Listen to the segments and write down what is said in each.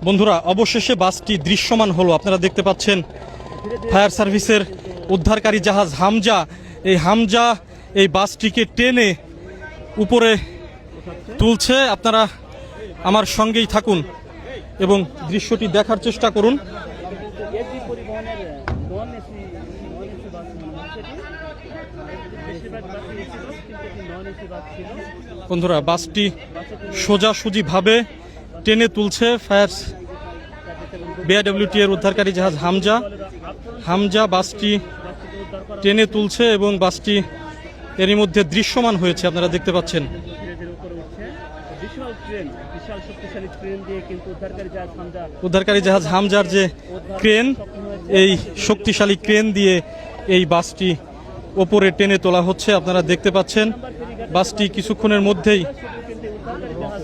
বন্ধুরা, অবশেষে বাসটি দৃশ্যমান হলো। আপনারা দেখতে পাচ্ছেন ফায়ার সার্ভিসের উদ্ধারকারী জাহাজ হামজা এই বাসটিকে টেনে উপরে তুলছে। আপনারা আমার সঙ্গেই থাকুন এবং দৃশ্যটি দেখার চেষ্টা করুন। বন্ধুরা, বাসটি সোজাসুজিভাবে টেনে তুলছে ফায়ার বিআরডব্লিউটি এর উদ্ধারকারী জাহাজ হামজা বাসটি টেনে তুলছে এবং বাসটি এরই মধ্যে দৃশ্যমান হয়েছে। আপনারা দেখতে পাচ্ছেন উদ্ধারকারী জাহাজ হামজার যে ক্রেন, এই শক্তিশালী ক্রেন দিয়ে এই বাসটি ওপরে টেনে তোলা হচ্ছে। আপনারা দেখতে পাচ্ছেন বাসটি কিছুক্ষণের মধ্যেই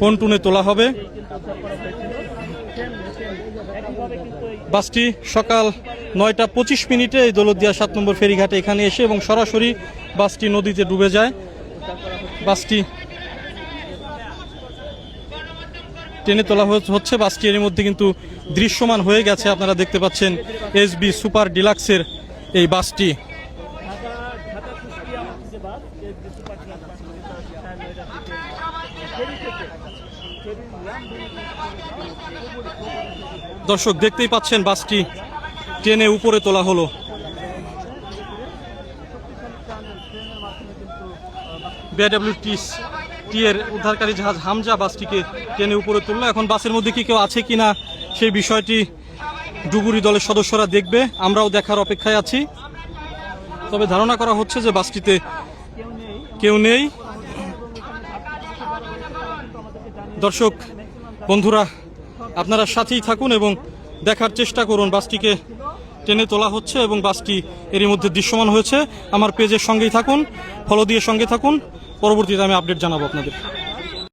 পন্টুনে তোলা হবে। বাসটি সকাল 9:25 এই দৌলতদিয়া 7 নম্বর ফেরিঘাটে এখানে এসে এবং সরাসরি বাসটি নদীতে ডুবে যায়। বাসটি টেনে তোলা হচ্ছে। বাসটি এর মধ্যে কিন্তু দৃশ্যমান হয়ে গেছে। আপনারা দেখতে পাচ্ছেন এসবি সুপার ডিলাক্সের এই বাসটি। দর্শক দেখতেই পাচ্ছেন বাসটি টেনে উপরে তোলা হলো। বিআরডব্লিউটি এর উদ্ধারকারী জাহাজ হামজা বাসটিকে টেনে উপরে তুললো। এখন বাসের মধ্যে কি কেউ আছে কিনা সেই বিষয়টি ডুবুরি দলের সদস্যরা দেখবে, আমরাও দেখার অপেক্ষায় আছি। তবে ধারণা করা হচ্ছে যে বাসটিতে কেউ নেই। দর্শক বন্ধুরা, আপনারা সাথেই থাকুন এবং দেখার চেষ্টা করুন। বাসটিকে টেনে তোলা হচ্ছে এবং বাসটি এরই মধ্যে দৃশ্যমান হয়েছে। আমার পেজের সঙ্গেই থাকুন, ফলো দিয়ে সঙ্গে থাকুন। পরবর্তীতে আমি আপডেট জানাবো আপনাদের।